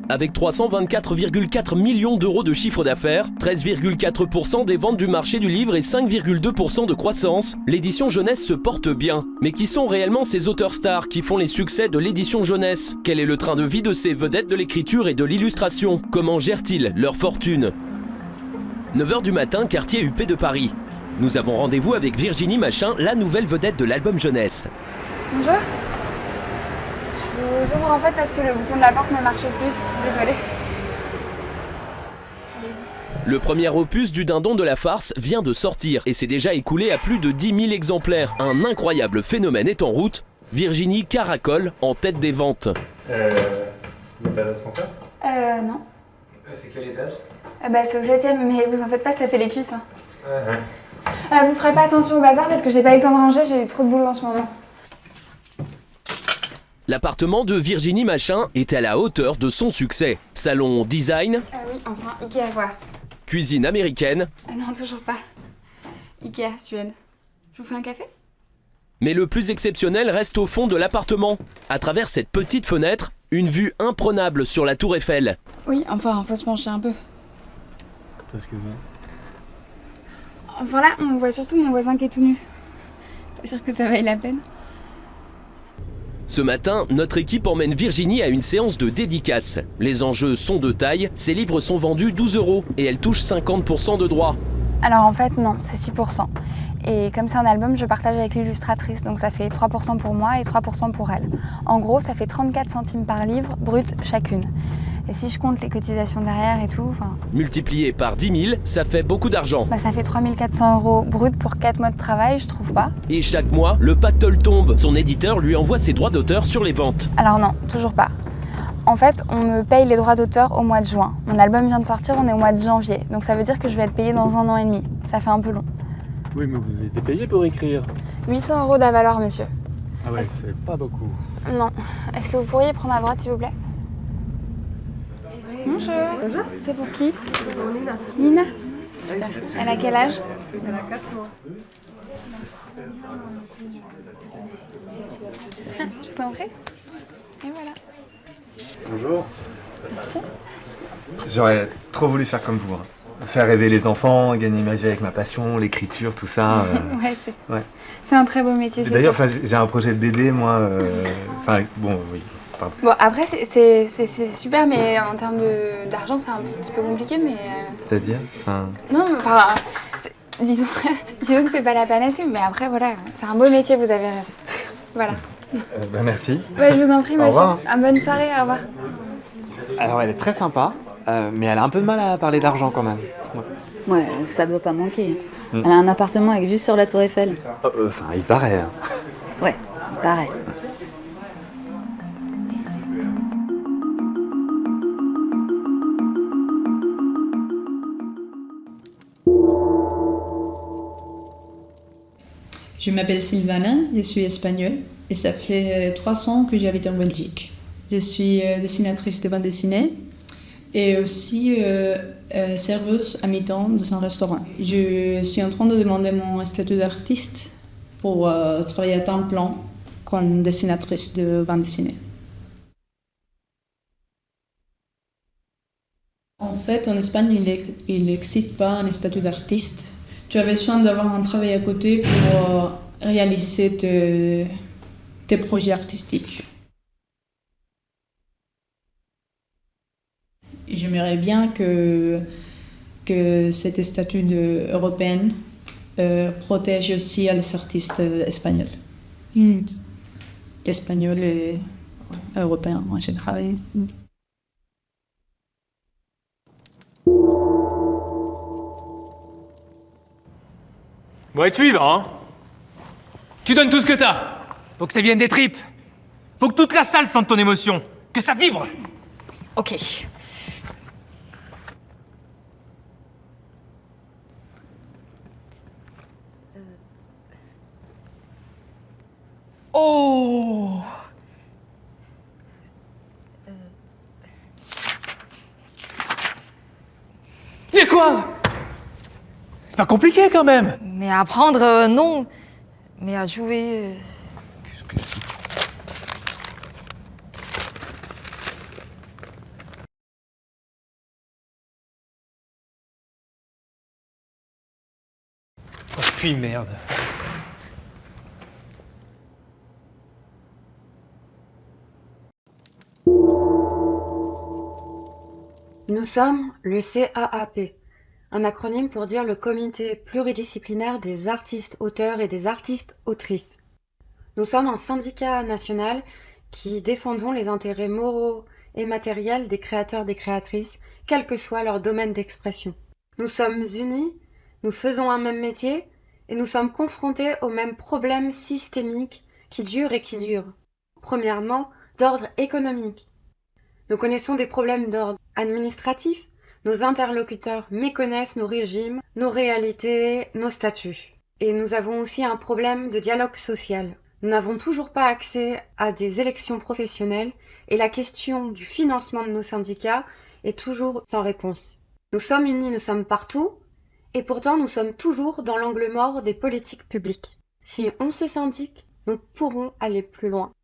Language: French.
Avec 324,4 millions d'euros de chiffre d'affaires, 13,4% des ventes du marché du livre et 5,2% de croissance, l'édition jeunesse se porte bien. Mais qui sont réellement ces auteurs stars qui font les succès de l'édition jeunesse? Quel est le train de vie de ces vedettes de l'écriture et de l'illustration? Comment gèrent-ils leur fortune? 9h du matin, quartier UP de Paris. Nous avons rendez-vous avec Virginie Machin, la nouvelle vedette de l'album jeunesse. Bonjour. Je vous ouvre en fait parce que le bouton de la porte ne marche plus. Désolée. Le premier opus du Dindon de la farce vient de sortir et s'est déjà écoulé à plus de 10 000 exemplaires. Un incroyable phénomène est en route. Virginie caracole en tête des ventes. Vous n'avez pas d'ascenseur? Non. C'est quel étage? C'est au 7ème, mais vous en faites pas, ça fait les cuisses. Hein. Ouais. Vous ferez pas attention au bazar parce que j'ai pas eu le temps de ranger, j'ai eu trop de boulot en ce moment. L'appartement de Virginie Machin est à la hauteur de son succès. Salon design, Oui, enfin, Ikea quoi. cuisine américaine, Non, toujours pas. Ikea, Suède. Je vous fais un café? mais le plus exceptionnel reste au fond de l'appartement. À travers cette petite fenêtre, une vue imprenable sur la tour Eiffel. Oui, enfin, faut se pencher un peu. Qu'est-ce que vous? Enfin là, on voit surtout mon voisin qui est tout nu. Pas sûr que ça vaille la peine. Ce matin, notre équipe emmène Virginie à une séance de dédicace. Les enjeux sont de taille, ses livres sont vendus 12 € et elle touche 50% de droits. Alors en fait, non, c'est 6%. Et comme c'est un album, je partage avec l'illustratrice, donc ça fait 3% pour moi et 3% pour elle. En gros, ça fait 34 centimes par livre, brut chacune. Et si je compte les cotisations derrière et tout, Multiplié par 10 000, ça fait beaucoup d'argent. ça fait 3 400 € brut pour 4 mois de travail, je trouve pas. Et chaque mois, le pactole tombe. Son éditeur lui envoie ses droits d'auteur sur les ventes. Alors non, toujours pas. En fait, on me paye les droits d'auteur au mois de juin. Mon album vient de sortir, on est au mois de janvier. Donc ça veut dire que je vais être payée dans 1 an et demi. Ça fait un peu long. Oui, mais vous avez été payé pour écrire. 800 € d'Avalor, monsieur. Ah ouais, c'est pas beaucoup. Non. Est-ce que vous pourriez prendre à droite, s'il vous plaît? Bonjour. Bonjour. C'est pour qui? C'est pour Nina. Nina? Super. Elle a quel âge? Elle a 4 mois. Je vous en prie. Et voilà. Bonjour. J'aurais trop voulu faire comme vous. Faire rêver les enfants, gagner ma vie avec ma passion, l'écriture, tout ça. Ouais. C'est un très beau métier. c'est D'ailleurs, sûr. j'ai un projet de BD, moi. Bon, oui, pardon. Bon, après, c'est super, mais en termes d'argent, c'est un petit peu compliqué, mais... C'est-à-dire Non, enfin, disons, disons que c'est pas la panacée, mais après, voilà, c'est un beau métier, vous avez raison. Voilà. Merci. Je vous en prie, Au monsieur. revoir. Bonne soirée, au revoir. Alors, elle est très sympa, mais elle a un peu de mal à parler d'argent quand même. Ouais, ça doit pas manquer. Elle a un appartement avec vue sur la tour Eiffel. Il paraît. Ouais, pareil. Je m'appelle Sylvana, je suis espagnole et ça fait 3 ans que j'habite en Belgique. Je suis dessinatrice de bande dessinée et aussi serveuse à mi-temps dans un restaurant. Je suis en train de demander mon statut d'artiste pour travailler à temps plein comme dessinatrice de bande dessinée. En fait, en Espagne, il n'existe pas un statut d'artiste. Tu as besoin d'avoir un travail à côté pour réaliser tes projets artistiques. J'aimerais bien que cet statut européen protège aussi les artistes espagnols. Espagnols et européens en général. Bon, et tu y vas, hein? Tu donnes tout ce que t'as. Faut que ça vienne des tripes. Faut que toute la salle sente ton émotion. Que ça vibre. Ok. Oh! Mais quoi? C'est pas compliqué quand même. Mais à apprendre, non. Mais à jouer... puis merde. Nous sommes le CAAP, un acronyme pour dire le Comité pluridisciplinaire des artistes auteurs et des artistes autrices. Nous sommes un syndicat national qui défendons les intérêts moraux et matériels des créateurs et des créatrices, quel que soit leur domaine d'expression. Nous sommes unis, nous faisons un même métier et nous sommes confrontés aux mêmes problèmes systémiques qui durent et qui durent. Premièrement, d'ordre économique. Nous connaissons des problèmes d'ordre administratif. Nos interlocuteurs méconnaissent nos régimes, nos réalités, nos statuts. Et nous avons aussi un problème de dialogue social. Nous n'avons toujours pas accès à des élections professionnelles et la question du financement de nos syndicats est toujours sans réponse. Nous sommes unis, nous sommes partout, et pourtant nous sommes toujours dans l'angle mort des politiques publiques. Si on se syndique, nous pourrons aller plus loin.